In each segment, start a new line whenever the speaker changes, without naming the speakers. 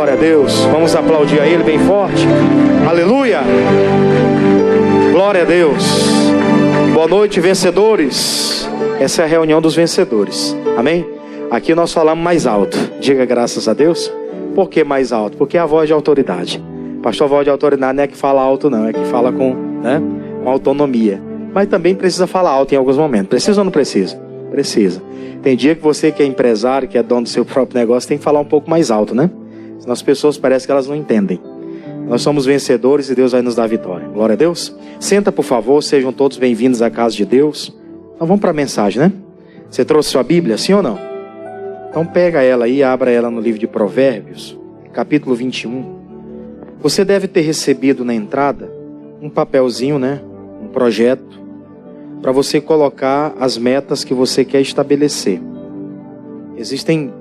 Glória a Deus. Vamos aplaudir a Ele bem forte. Aleluia. Glória a Deus. Boa noite, vencedores. Essa é a reunião dos vencedores. Amém? Aqui nós falamos mais alto. Diga graças a Deus. Por que mais alto? Porque é a voz de autoridade. Pastor, voz de autoridade não é que fala alto não, é que fala com autonomia. Mas também precisa falar alto em alguns momentos. Precisa ou não precisa? Precisa. Tem dia que você que é empresário, que é dono do seu próprio negócio, tem que falar um pouco mais alto, né? Senão as pessoas parecem que elas não entendem. Nós somos vencedores e Deus vai nos dar vitória. Glória a Deus. Senta, por favor, sejam todos bem-vindos à casa de Deus. Então vamos para a mensagem, né? Você trouxe sua Bíblia, sim ou não? Então pega ela aí, abra ela no livro de Provérbios, capítulo 21. Você deve ter recebido na entrada um papelzinho, né? Um projeto, para você colocar as metas que você quer estabelecer. Existem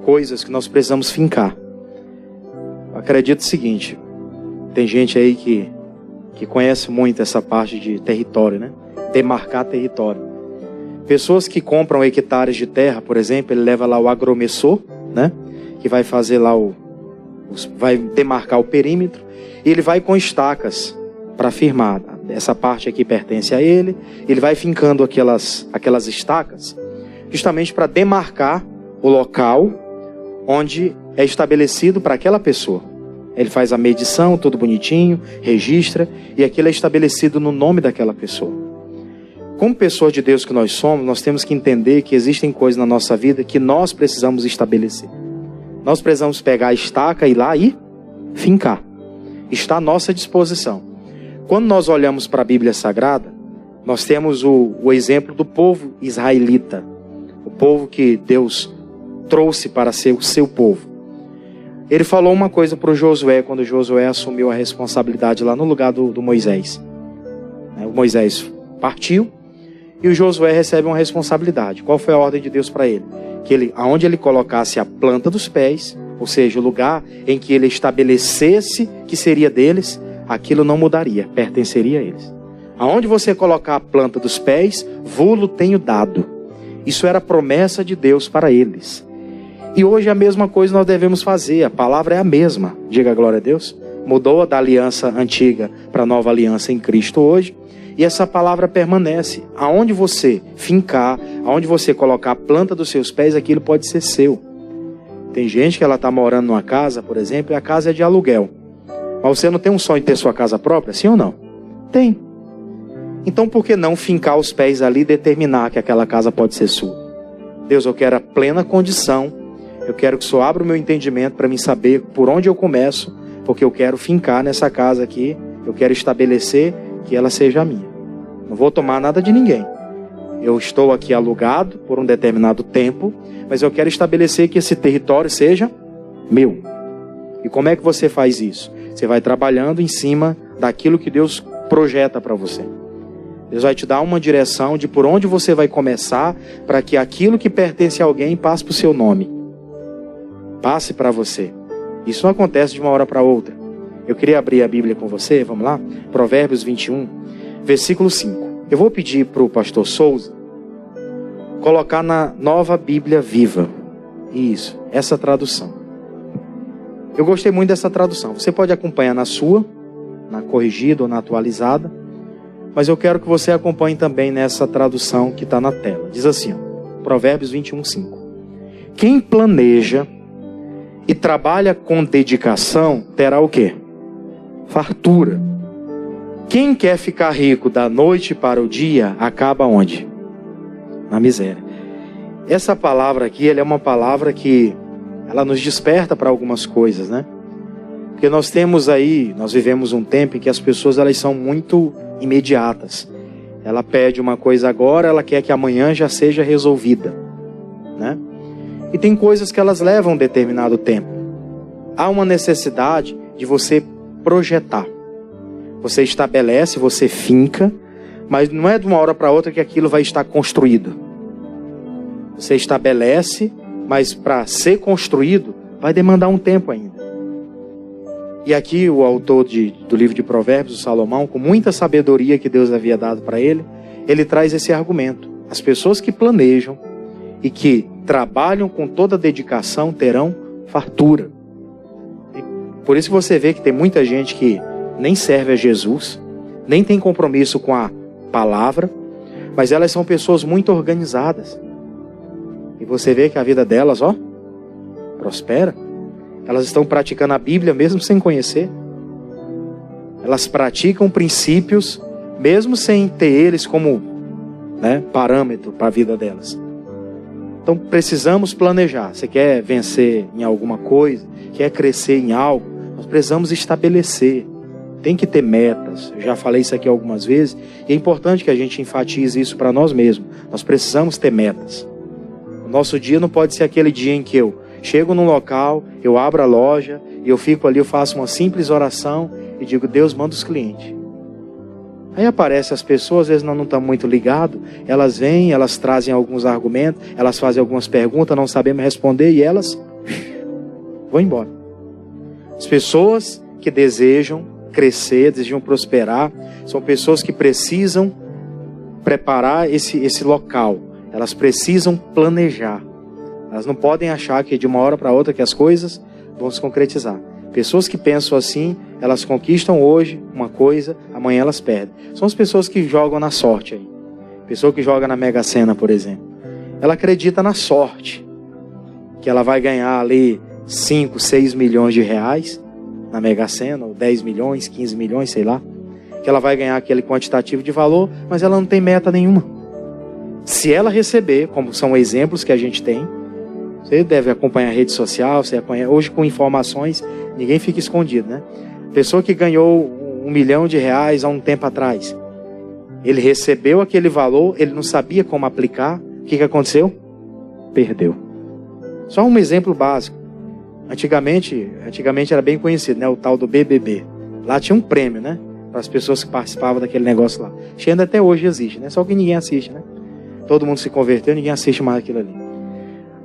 coisas que nós precisamos fincar. Acredito o seguinte, tem gente aí que conhece muito essa parte de território, né? Demarcar território. Pessoas que compram hectares de terra, por exemplo, ele leva lá o agromessor, né? Que vai fazer lá vai demarcar o perímetro, e ele vai com estacas para firmar. Essa parte aqui pertence a ele. Ele vai fincando aquelas estacas, justamente para demarcar o local onde é estabelecido para aquela pessoa. Ele faz a medição, tudo bonitinho, registra, e aquilo é estabelecido no nome daquela pessoa. Como pessoas de Deus que nós somos, nós temos que entender que existem coisas na nossa vida que nós precisamos estabelecer. Nós precisamos pegar a estaca, ir lá e fincar. Está à nossa disposição. Quando nós olhamos para a Bíblia Sagrada, nós temos o exemplo do povo israelita. O povo que Deus trouxe para ser o seu povo. Ele falou uma coisa para o Josué, quando Josué assumiu a responsabilidade lá no lugar do Moisés. O Moisés partiu e o Josué recebe uma responsabilidade. Qual foi a ordem de Deus para ele? Que aonde ele colocasse a planta dos pés, ou seja, o lugar em que ele estabelecesse que seria deles, aquilo não mudaria, pertenceria a eles. Aonde você colocar a planta dos pés, vou-lo tenho dado. Isso era a promessa de Deus para eles. E hoje a mesma coisa nós devemos fazer. A palavra é a mesma. Diga glória a Deus. Mudou da aliança antiga para a nova aliança em Cristo hoje. E essa palavra permanece. Aonde você fincar, aonde você colocar a planta dos seus pés, aquilo pode ser seu. Tem gente que ela está morando numa casa, por exemplo, e a casa é de aluguel. Mas você não tem um sonho de ter sua casa própria, sim ou não? Tem. Então por que não fincar os pés ali e determinar que aquela casa pode ser sua? Deus, eu quero a plena condição. Eu quero que o Senhor abra o meu entendimento para mim saber por onde eu começo, porque eu quero fincar nessa casa aqui, eu quero estabelecer que ela seja minha. Não vou tomar nada de ninguém. Eu estou aqui alugado por um determinado tempo, mas eu quero estabelecer que esse território seja meu. E como é que você faz isso? Você vai trabalhando em cima daquilo que Deus projeta para você. Deus vai te dar uma direção de por onde você vai começar para que aquilo que pertence a alguém passe para o seu nome. Passe para você. Isso não acontece de uma hora para outra. Eu queria abrir a Bíblia com você, vamos lá? Provérbios 21, versículo 5. Eu vou pedir para o pastor Souza colocar na Nova Bíblia Viva. Isso, essa tradução. Eu gostei muito dessa tradução. Você pode acompanhar na sua, na corrigida ou na atualizada, mas eu quero que você acompanhe também nessa tradução que está na tela. Diz assim, ó, Provérbios 21, 5. Quem planeja e trabalha com dedicação terá o quê? Fartura. Quem quer ficar rico da noite para o dia, acaba onde? Na miséria. Essa palavra aqui, ela é uma palavra que ela nos desperta para algumas coisas, né? Porque nós vivemos um tempo em que as pessoas elas são muito imediatas. Ela pede uma coisa agora, ela quer que amanhã já seja resolvida, né? E tem coisas que elas levam um determinado tempo. Há uma necessidade de você projetar. Você estabelece, você finca, mas não é de uma hora para outra que aquilo vai estar construído. Você estabelece, mas para ser construído vai demandar um tempo ainda. E aqui o autor do livro de Provérbios, o Salomão, com muita sabedoria que Deus havia dado para ele traz esse argumento. As pessoas que planejam e que trabalham com toda dedicação terão fartura. Por isso que você vê que tem muita gente que nem serve a Jesus, nem tem compromisso com a palavra, mas elas são pessoas muito organizadas. E você vê que a vida delas, prospera. Elas estão praticando a Bíblia mesmo sem conhecer. Elas praticam princípios mesmo sem ter eles como parâmetro para a vida delas. Então precisamos planejar. Você quer vencer em alguma coisa, quer crescer em algo, nós precisamos estabelecer. Tem que ter metas. Eu já falei isso aqui algumas vezes. E é importante que a gente enfatize isso para nós mesmos. Nós precisamos ter metas. O nosso dia não pode ser aquele dia em que eu chego num local, eu abro a loja, e eu fico ali, eu faço uma simples oração e digo, Deus, manda os clientes. Aí aparecem as pessoas, às vezes nós não estamos muito ligados, elas vêm, elas trazem alguns argumentos, elas fazem algumas perguntas, não sabemos responder e elas vão embora. As pessoas que desejam crescer, desejam prosperar, são pessoas que precisam preparar esse local, elas precisam planejar. Elas não podem achar que de uma hora para outra que as coisas vão se concretizar. Pessoas que pensam assim, elas conquistam hoje uma coisa, amanhã elas perdem. São as pessoas que jogam na sorte aí. Pessoa que joga na Mega Sena, por exemplo. Ela acredita na sorte. Que ela vai ganhar ali 5, 6 milhões de reais na Mega Sena, ou 10 milhões, 15 milhões, sei lá. Que ela vai ganhar aquele quantitativo de valor, mas ela não tem meta nenhuma. Se ela receber, como são exemplos que a gente tem, você deve acompanhar a rede social, você acompanha, hoje com informações, ninguém fica escondido, né? Pessoa que ganhou R$1 milhão há um tempo atrás. Ele recebeu aquele valor, ele não sabia como aplicar. O que aconteceu? Perdeu. Só um exemplo básico. Antigamente era bem conhecido, né? O tal do BBB. Lá tinha um prêmio, né? Para as pessoas que participavam daquele negócio lá. Ainda até hoje existe, né? Só que ninguém assiste, né? Todo mundo se converteu, ninguém assiste mais aquilo ali.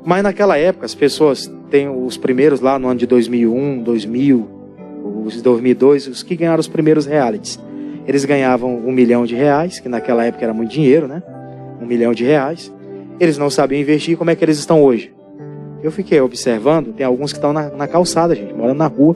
Mas naquela época, as pessoas têm os primeiros lá no ano de 2001, 2000, os 2002, os que ganharam os primeiros realities. Eles ganhavam R$1 milhão, que naquela época era muito dinheiro, né? R$1 milhão. Eles não sabiam investir, como é que eles estão hoje? Eu fiquei observando, tem alguns que estão na calçada, gente, morando na rua.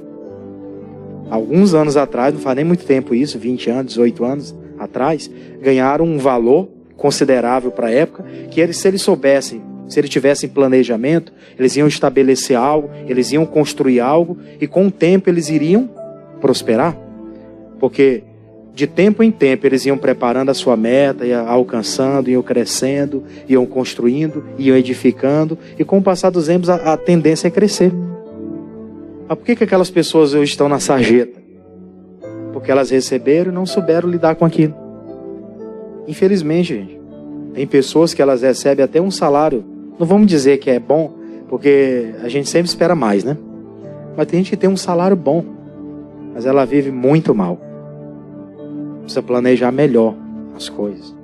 Alguns anos atrás, não faz nem muito tempo isso, 20 anos, 18 anos atrás, ganharam um valor considerável para a época, que eles, se eles soubessem, se eles tivessem planejamento, eles iam estabelecer algo, eles iam construir algo, e com o tempo eles iriam prosperar. Porque de tempo em tempo eles iam preparando a sua meta, iam alcançando, iam crescendo, iam construindo, iam edificando, e com o passar dos anos a tendência é crescer. Mas por que aquelas pessoas hoje estão na sarjeta? Porque elas receberam e não souberam lidar com aquilo. Infelizmente, gente, tem pessoas que elas recebem até um salário, não vamos dizer que é bom, porque a gente sempre espera mais, né? Mas tem gente que tem um salário bom, mas ela vive muito mal. Precisa planejar melhor as coisas.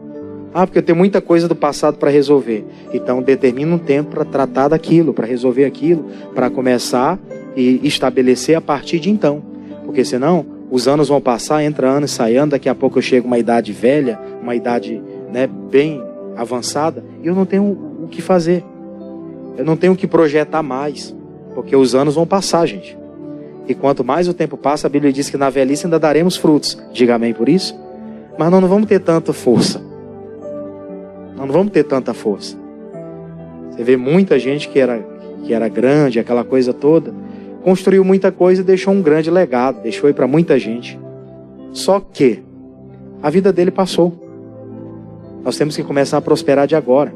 Porque eu tenho muita coisa do passado para resolver. Então determina um tempo para tratar daquilo, para resolver aquilo, para começar e estabelecer a partir de então. Porque senão os anos vão passar, entra ano e sai ano, daqui a pouco eu chego a uma idade velha, uma idade bem avançada, e eu não tenho o que fazer. Eu não tenho o que projetar mais, porque os anos vão passar, gente. E quanto mais o tempo passa, a Bíblia diz que na velhice ainda daremos frutos. Diga amém por isso. Mas nós não vamos ter tanta força. Nós não vamos ter tanta força. Você vê muita gente que era grande, aquela coisa toda, construiu muita coisa e deixou um grande legado, deixou aí para muita gente. Só que a vida dele passou. Nós temos que começar a prosperar de agora.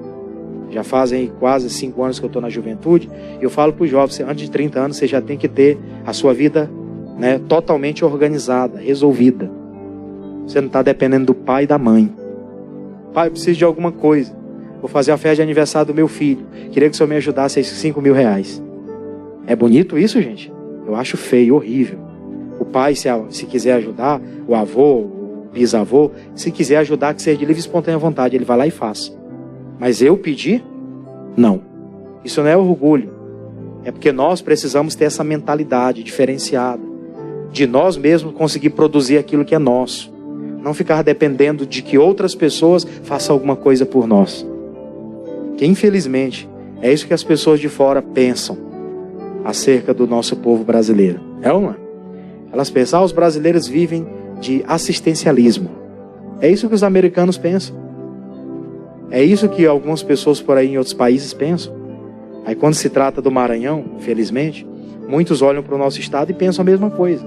Já fazem quase 5 anos que eu estou na juventude, e eu falo para os jovens, antes de 30 anos você já tem que ter a sua vida totalmente organizada, resolvida. Você não está dependendo do pai e da mãe. Pai, eu preciso de alguma coisa. Vou fazer a festa de aniversário do meu filho. Queria que o senhor me ajudasse a esses R$5.000. É bonito isso, gente? Eu acho feio, horrível. O pai, se quiser ajudar, o avô, o bisavô, se quiser ajudar, que seja de livre e espontânea vontade, ele vai lá e faz. Mas eu pedir? Não. Isso não é orgulho. É porque nós precisamos ter essa mentalidade diferenciada. De nós mesmos conseguir produzir aquilo que é nosso. Não ficar dependendo de que outras pessoas façam alguma coisa por nós. Que infelizmente é isso que as pessoas de fora pensam acerca do nosso povo brasileiro. É ou não é? Elas pensam, os brasileiros vivem de assistencialismo. É isso que os americanos pensam. É isso que algumas pessoas por aí em outros países pensam. Aí quando se trata do Maranhão, infelizmente, muitos olham para o nosso estado e pensam a mesma coisa.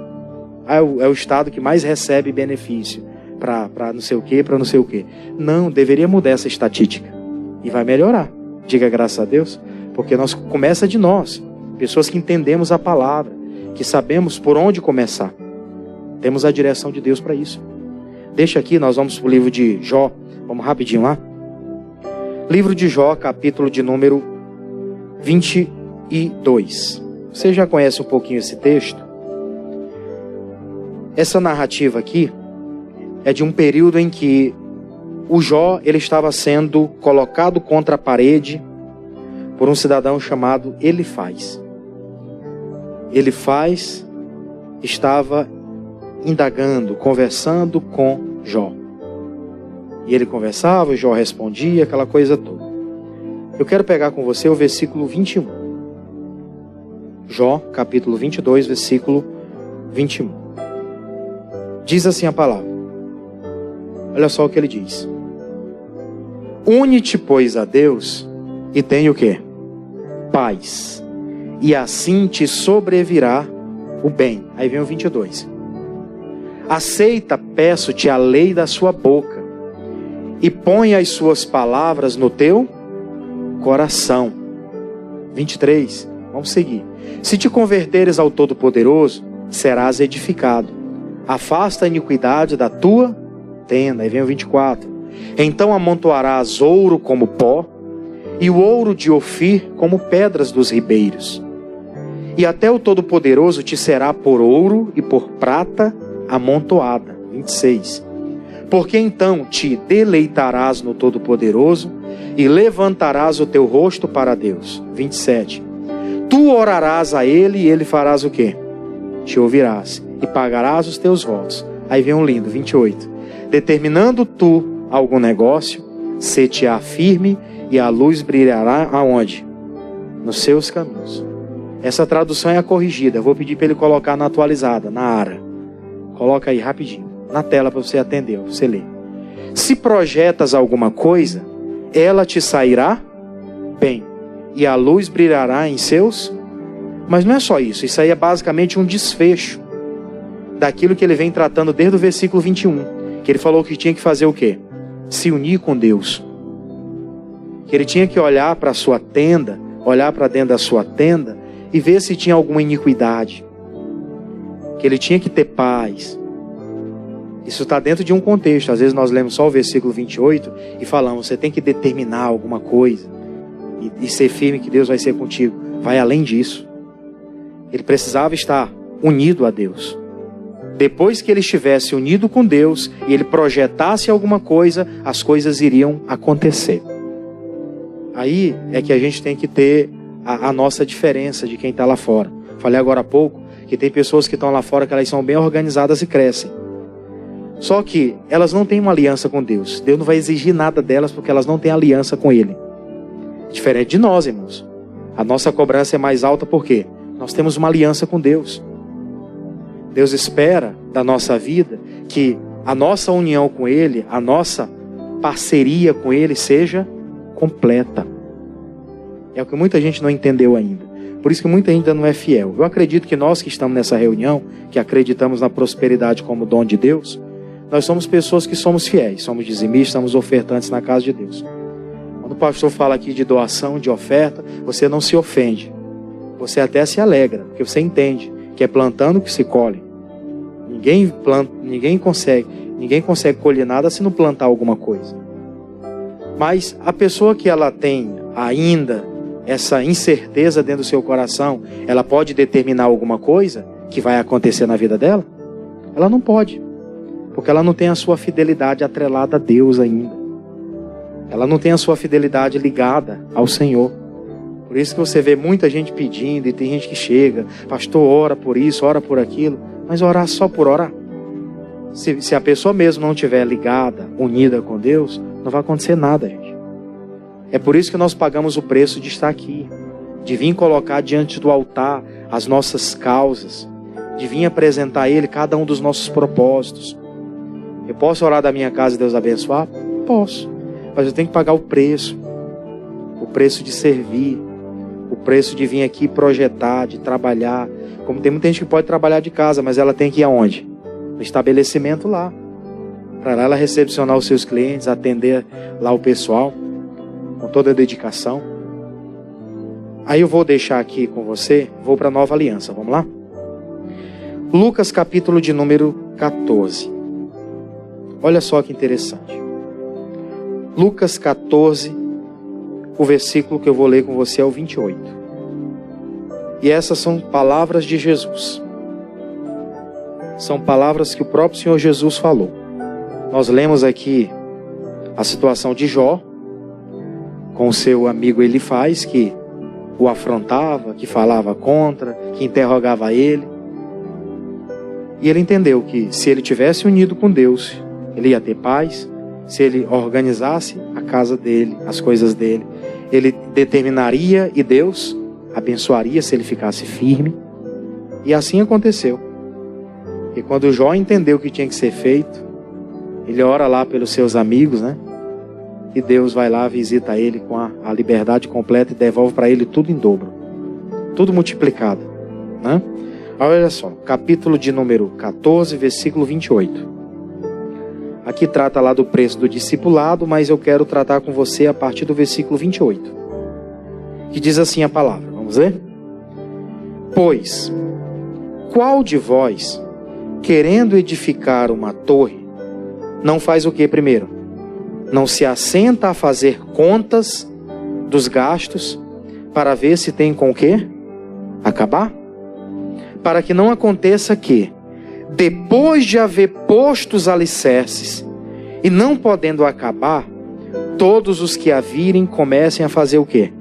É o estado que mais recebe benefício para não sei o quê, para não sei o quê. Não, deveria mudar essa estatística. E vai melhorar. Diga graças a Deus. Porque começa de nós. Pessoas que entendemos a palavra. Que sabemos por onde começar. Temos a direção de Deus para isso. Deixa aqui, nós vamos para o livro de Jó. Vamos rapidinho lá. Livro de Jó, capítulo de número 22. Você já conhece um pouquinho esse texto? Essa narrativa aqui é de um período em que o Jó ele estava sendo colocado contra a parede por um cidadão chamado Elifaz. Elifaz estava indagando, conversando com Jó. E ele conversava, o Jó respondia, aquela coisa toda. Eu quero pegar com você o versículo 21. Jó, capítulo 22, versículo 21. Diz assim a palavra. Olha só o que ele diz. Une-te, pois, a Deus e tem o quê? Paz. E assim te sobrevirá o bem. Aí vem o 22. Aceita, peço-te, a lei da sua boca e põe as suas palavras no teu coração. 23. Vamos seguir. Se te converteres ao Todo-Poderoso, serás edificado. Afasta a iniquidade da tua tenda. Aí vem o 24. Então amontoarás ouro como pó, e o ouro de Ofir como pedras dos ribeiros. E até o Todo-Poderoso te será por ouro e por prata amontoada. 26. Porque então te deleitarás no Todo-Poderoso e levantarás o teu rosto para Deus. 27. Tu orarás a Ele e Ele farás o quê? Te ouvirás e pagarás os teus votos. Aí vem um lindo, 28. Determinando tu algum negócio, se-te-á firme e a luz brilhará aonde? Nos seus caminhos. Essa tradução é a corrigida. Eu vou pedir para ele colocar na atualizada, na ARA. Coloca aí rapidinho, na tela para você atender, para você ler. Se projetas alguma coisa, ela te sairá bem, e a luz brilhará em seus... Mas não é só isso, isso aí é basicamente um desfecho daquilo que ele vem tratando desde o versículo 21, que ele falou que tinha que fazer o quê? Se unir com Deus. Que ele tinha que olhar para a sua tenda, olhar para dentro da sua tenda e ver se tinha alguma iniquidade. Que ele tinha que ter paz. Isso está dentro de um contexto. Às vezes nós lemos só o versículo 28 e falamos, você tem que determinar alguma coisa e ser firme que Deus vai ser contigo. Vai além disso. Ele precisava estar unido a Deus. Depois que ele estivesse unido com Deus e ele projetasse alguma coisa, as coisas iriam acontecer. Aí é que a gente tem que ter a nossa diferença de quem está lá fora. Falei agora há pouco que tem pessoas que estão lá fora que elas são bem organizadas e crescem. Só que elas não têm uma aliança com Deus. Deus não vai exigir nada delas porque elas não têm aliança com Ele. Diferente de nós, irmãos. A nossa cobrança é mais alta por quê? Nós temos uma aliança com Deus. Deus espera da nossa vida que a nossa união com Ele, a nossa parceria com Ele seja completa. É o que muita gente não entendeu ainda. Por isso que muita gente ainda não é fiel. Eu acredito que nós que estamos nessa reunião, que acreditamos na prosperidade como dom de Deus, nós somos pessoas que somos fiéis, somos dizimistas, somos ofertantes na casa de Deus. Quando o pastor fala aqui de doação, de oferta, você não se ofende. Você até se alegra, porque você entende que é plantando que se colhe. Ninguém consegue colher nada se não plantar alguma coisa. Mas a pessoa que ela tem ainda essa incerteza dentro do seu coração, ela pode determinar alguma coisa que vai acontecer na vida dela? Ela não pode, porque ela não tem a sua fidelidade atrelada a Deus ainda. Ela não tem a sua fidelidade ligada ao Senhor. Por isso que você vê muita gente pedindo, e tem gente que chega, pastor, ora por isso, ora por aquilo, mas orar só por orar. Se a pessoa mesmo não estiver ligada, unida com Deus, não vai acontecer nada, gente. É por isso que nós pagamos o preço de estar aqui, de vir colocar diante do altar as nossas causas, de vir apresentar a Ele cada um dos nossos propósitos. Eu posso orar da minha casa e Deus abençoar? Posso. Mas eu tenho que pagar o preço de servir, o preço de vir aqui projetar, de trabalhar. Como tem muita gente que pode trabalhar de casa, mas ela tem que ir aonde? No estabelecimento lá. Para lá ela recepcionar os seus clientes, atender lá o pessoal, com toda a dedicação. Aí eu vou deixar aqui com você, vou para a Nova Aliança, vamos lá? Lucas capítulo de número 14. Olha só que interessante. Lucas 14, o versículo que eu vou ler com você é o 28. E essas são palavras de Jesus. São palavras que o próprio Senhor Jesus falou. Nós lemos aqui a situação de Jó, com o seu amigo Elifaz, que o afrontava, que falava contra, que interrogava ele. E ele entendeu que se ele tivesse unido com Deus, ele ia ter paz. Se ele organizasse a casa dele, as coisas dele, ele determinaria e Deus abençoaria se ele ficasse firme. E assim aconteceu. E quando Jó entendeu o que tinha que ser feito, ele ora lá pelos seus amigos, né? E Deus vai lá, visita ele com a liberdade completa e devolve para ele tudo em dobro. Tudo multiplicado, né? Olha só, capítulo de número 14, versículo 28. Aqui trata lá do preço do discipulado, mas eu quero tratar com você a partir do versículo 28. Que diz assim a palavra, vamos ver? Pois, qual de vós, querendo edificar uma torre, não faz o que primeiro? Não se assenta a fazer contas dos gastos, para ver se tem com o quê? Acabar? Para que não aconteça que, depois de haver posto os alicerces, e não podendo acabar, todos os que a virem comecem a fazer o quê?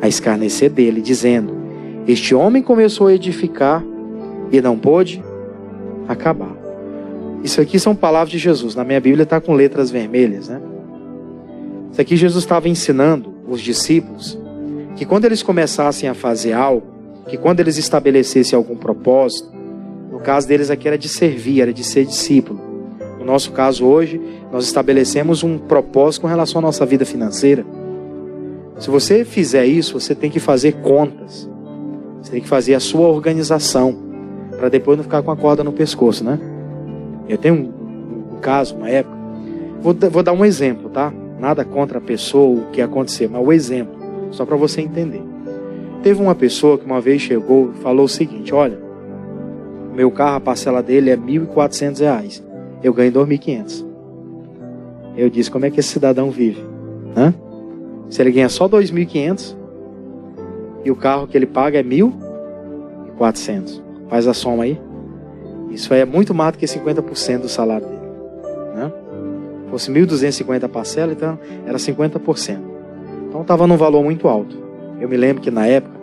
A escarnecer dele, dizendo, este homem começou a edificar e não pôde acabar. Isso aqui são palavras de Jesus. Na minha Bíblia está com letras vermelhas, né? Isso aqui Jesus estava ensinando os discípulos que quando eles começassem a fazer algo, que quando eles estabelecessem algum propósito, no caso deles aqui era de servir, era de ser discípulo. No nosso caso hoje, nós estabelecemos um propósito com relação à nossa vida financeira. Se você fizer isso, você tem que fazer contas. Você tem que fazer a sua organização, para depois não ficar com a corda no pescoço, né? Eu tenho um caso, uma época, vou dar um exemplo, tá? Nada contra a pessoa, o que aconteceu, mas o exemplo, só para você entender. Teve uma pessoa que uma vez chegou e falou o seguinte, olha, meu carro, a parcela dele é R$ 1.400. Eu ganho 2.500. Eu disse, como é que esse cidadão vive? Hã? Se ele ganha só 2.500 e o carro que ele paga é 1.400. Faz a soma aí. Isso aí é muito mais do que 50% do salário dele. Né? Se fosse 1.250 a parcela, então era 50%. Então estava num valor muito alto. Eu me lembro que na época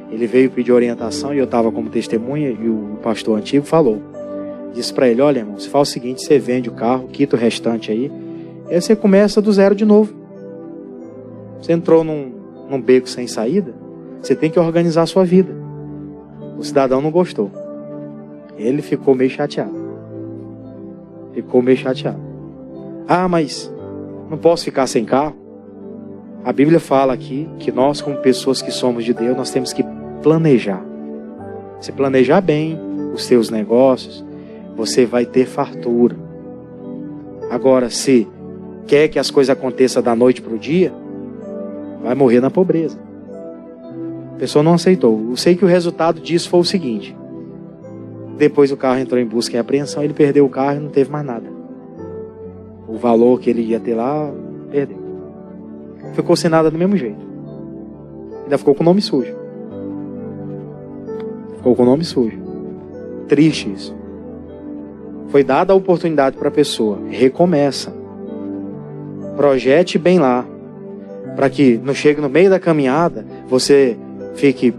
ele veio pedir orientação e eu estava como testemunha e o pastor antigo falou. Disse para ele, olha irmão, você faz o seguinte, você vende o carro, quita o restante aí você começa do zero de novo. Você entrou num beco sem saída, você tem que organizar a sua vida. O cidadão não gostou. Ele ficou meio chateado. Ah, mas não posso ficar sem carro? A Bíblia fala aqui que nós, como pessoas que somos de Deus, nós temos que planejar. Se planejar bem os seus negócios, você vai ter fartura. Agora, se quer que as coisas aconteçam da noite para o dia, vai morrer na pobreza. A pessoa não aceitou. Eu sei que o resultado disso foi o seguinte. Depois o carro entrou em busca e apreensão, ele perdeu o carro e não teve mais nada. O valor que ele ia ter lá, perdeu. Ficou sem nada do mesmo jeito. Ainda ficou com o nome sujo. Triste isso. Foi dada a oportunidade para a pessoa. Recomeça. Projete bem lá. Para que não chegue no meio da caminhada, você fique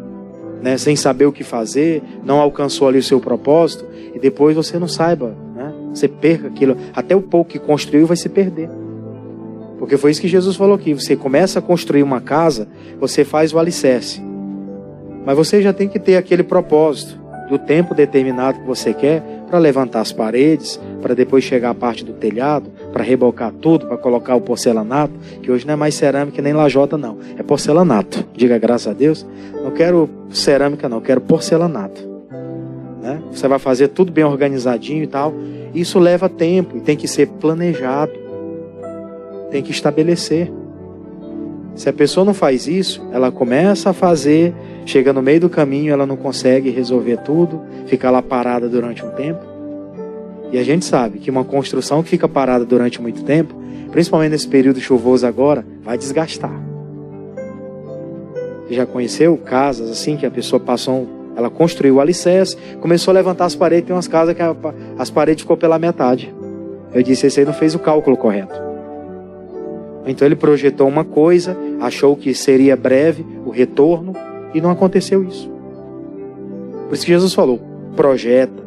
sem saber o que fazer, não alcançou ali o seu propósito, e depois você não saiba, né? Você perca aquilo. Até o pouco que construiu vai se perder. Porque foi isso que Jesus falou aqui. Você começa a construir uma casa, você faz o alicerce. Mas você já tem que ter aquele propósito. do tempo determinado que você quer para levantar as paredes, para depois chegar a parte do telhado, para rebocar tudo, para colocar o porcelanato, que hoje não é mais cerâmica nem lajota não, é porcelanato. Diga graças a Deus. Não quero cerâmica não, quero porcelanato. Né? Você vai fazer tudo bem organizadinho e tal. Isso leva tempo e tem que ser planejado. Tem que estabelecer. Se a pessoa não faz isso, ela começa a fazer, chega no meio do caminho, ela não consegue resolver tudo, fica lá parada durante um tempo. E a gente sabe que uma construção que fica parada durante muito tempo, principalmente nesse período chuvoso agora, vai desgastar. Você já conheceu casas assim que a pessoa ela construiu o alicerce, começou a levantar as paredes, tem umas casas que as paredes ficou pela metade. Eu disse, esse aí não fez o cálculo correto. Então ele projetou uma coisa, achou que seria breve o retorno e não aconteceu isso. Por isso que Jesus falou, projeta,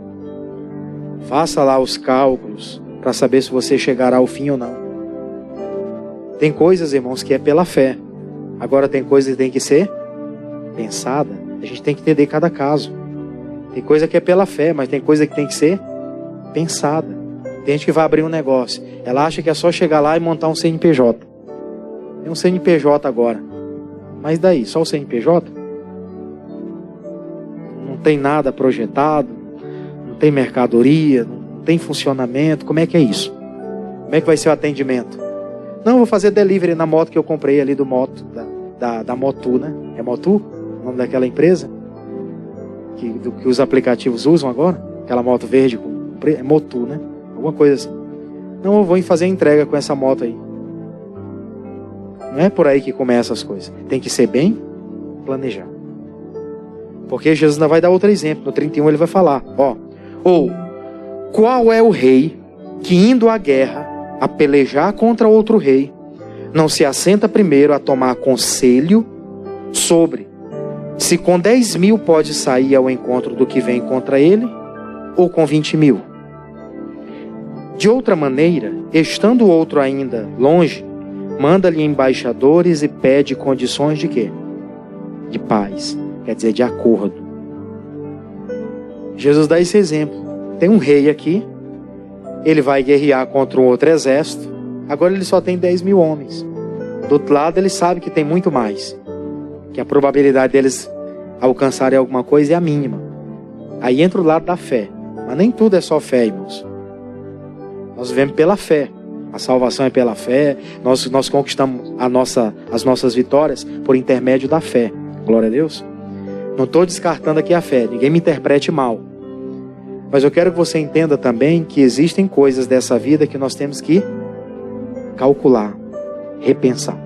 faça lá os cálculos para saber se você chegará ao fim ou não. Tem coisas, irmãos, que é pela fé. Agora tem coisas que tem que ser pensada. A gente tem que entender cada caso. Tem coisa que é pela fé, mas tem coisa que tem que ser pensada. Tem gente que vai abrir um negócio, ela acha que é só chegar lá e montar um CNPJ. Tem um CNPJ agora. Mas daí? Só o CNPJ? Não tem nada projetado, não tem mercadoria, não tem funcionamento. Como é que é isso? Como é que vai ser o atendimento? Não, vou fazer delivery na moto que eu comprei ali da Motu, né? É Motu? O nome daquela empresa? Que os aplicativos usam agora? Aquela moto verde com é Motu, né? Alguma coisa assim. Não, eu vou fazer entrega com essa moto aí. Não é por aí que começam as coisas. Tem que ser bem planejado. Porque Jesus ainda vai dar outro exemplo. No 31 ele vai falar, qual é o rei que indo à guerra, a pelejar contra outro rei, não se assenta primeiro a tomar conselho sobre se com 10.000 pode sair ao encontro do que vem contra ele, ou com 20.000? De outra maneira, estando o outro ainda longe, manda-lhe embaixadores e pede condições de quê? De paz. Quer dizer, de acordo. Jesus dá esse exemplo. Tem um rei aqui, ele vai guerrear contra um outro exército, agora ele só tem 10.000 homens. Do outro lado ele sabe que tem muito mais, que a probabilidade deles alcançarem alguma coisa é a mínima. Aí entra o lado da fé. Mas nem tudo é só fé, irmãos. Nós vivemos pela fé. A salvação é pela fé. Nós conquistamos as nossas vitórias por intermédio da fé. Glória a Deus. Não estou descartando aqui a fé. Ninguém me interprete mal. Mas eu quero que você entenda também que existem coisas dessa vida que nós temos que calcular, repensar.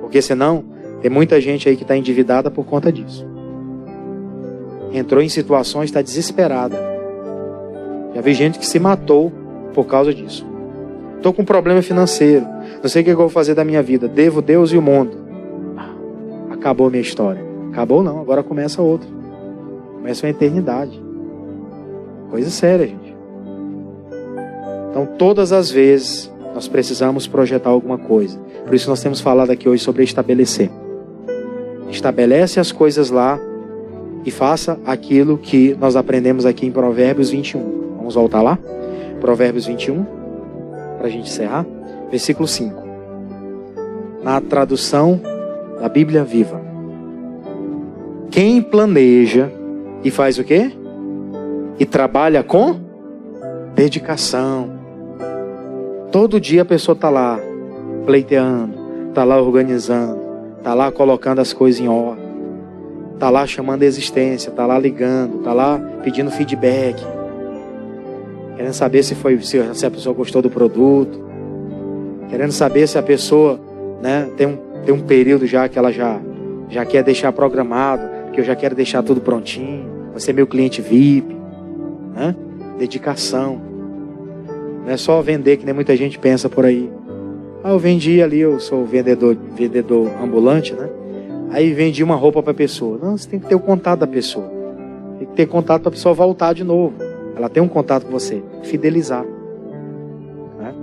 Porque senão, tem muita gente aí que está endividada por conta disso. Entrou em situações, está desesperada. Já vi gente que se matou por causa disso. Estou com um problema financeiro. Não sei o que eu vou fazer da minha vida. Devo Deus e o mundo. Acabou a minha história. Acabou não, agora começa outra. Começa uma eternidade. Coisa séria, gente. Então, todas as vezes, nós precisamos projetar alguma coisa. Por isso nós temos falado aqui hoje sobre estabelecer. Estabelece as coisas lá e faça aquilo que nós aprendemos aqui em Provérbios 21. Vamos voltar lá? Provérbios 21, para a gente encerrar. Versículo 5. Na tradução da Bíblia Viva. Quem planeja e faz o quê? E trabalha com dedicação. Todo dia a pessoa está lá pleiteando, está lá organizando, está lá colocando as coisas em ordem, está lá chamando a existência, está lá ligando, está lá pedindo feedback, querendo saber se a pessoa gostou do produto, querendo saber se a pessoa, né, tem um período já que ela já quer deixar programado, que eu já quero deixar tudo prontinho, você é meu cliente VIP, né? Dedicação. Não é só vender que nem muita gente pensa por aí. Eu vendi ali, eu sou vendedor ambulante, né? Aí vendi uma roupa para a pessoa. Não, você tem que ter o contato da pessoa. Tem que ter contato para a pessoa voltar de novo. Ela tem um contato com você. Fidelizar. Né?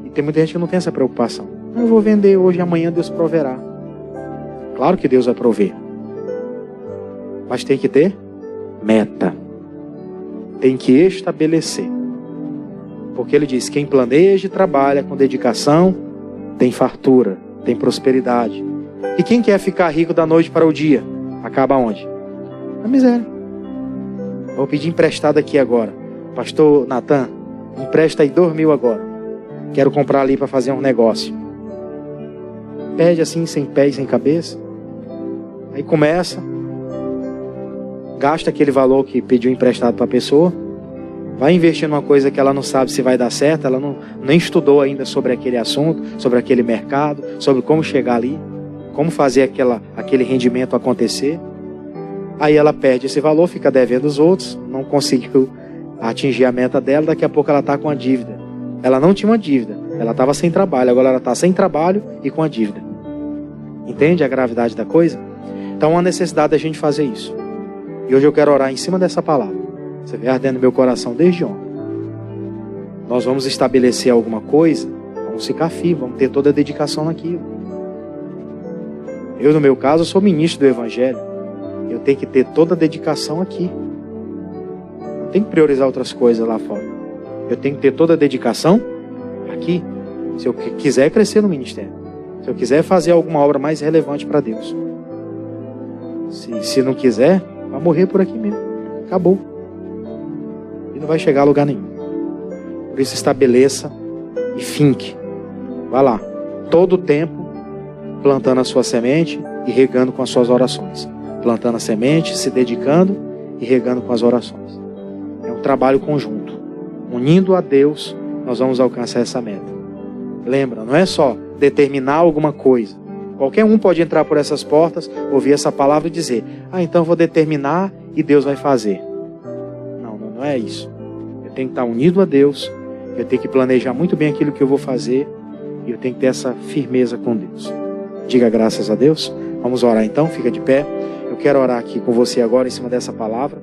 E tem muita gente que não tem essa preocupação. Eu vou vender hoje e amanhã Deus proverá. Claro que Deus vai prover. Mas tem que ter meta. Tem que estabelecer. Porque ele diz, quem planeja e trabalha com dedicação, tem fartura, tem prosperidade. E quem quer ficar rico da noite para o dia, acaba onde? Na miséria. Vou pedir emprestado aqui agora. Pastor Natan, empresta aí 2.000 agora. Quero comprar ali para fazer um negócio. Pede assim, sem pé e sem cabeça. Aí começa. Gasta aquele valor que pediu emprestado para a pessoa. Vai investir numa coisa que ela não sabe se vai dar certo. Ela nem estudou ainda sobre aquele assunto, sobre aquele mercado, sobre como chegar ali, como fazer aquele rendimento acontecer. Aí ela perde esse valor, fica devendo os outros, não conseguiu atingir a meta dela, daqui a pouco ela está com a dívida. Ela não tinha uma dívida, ela estava sem trabalho, agora ela está sem trabalho e com a dívida. Entende a gravidade da coisa? Então há necessidade da gente fazer isso. E hoje eu quero orar em cima dessa palavra. Você vem ardendo no meu coração desde ontem. Nós vamos estabelecer alguma coisa, vamos ficar firmes, vamos ter toda a dedicação naquilo. Eu, no meu caso, sou ministro do Evangelho. Eu tenho que ter toda a dedicação aqui. Não tenho que priorizar outras coisas lá fora. Eu tenho que ter toda a dedicação aqui. Se eu quiser crescer no ministério. Se eu quiser fazer alguma obra mais relevante para Deus. Se não quiser, vai morrer por aqui mesmo. Acabou. E não vai chegar a lugar nenhum. Por isso estabeleça e finque. Vá lá. Todo o tempo plantando a sua semente e regando com as suas orações. Plantando a semente, se dedicando e regando com as orações. É um trabalho conjunto. Unindo a Deus, nós vamos alcançar essa meta. Lembra, não é só determinar alguma coisa. Qualquer um pode entrar por essas portas, ouvir essa palavra e dizer, então eu vou determinar e Deus vai fazer. Não é isso. Eu tenho que estar unido a Deus, eu tenho que planejar muito bem aquilo que eu vou fazer e eu tenho que ter essa firmeza com Deus. Diga graças a Deus. Vamos orar então, fica de pé. Eu quero orar aqui com você agora em cima dessa palavra.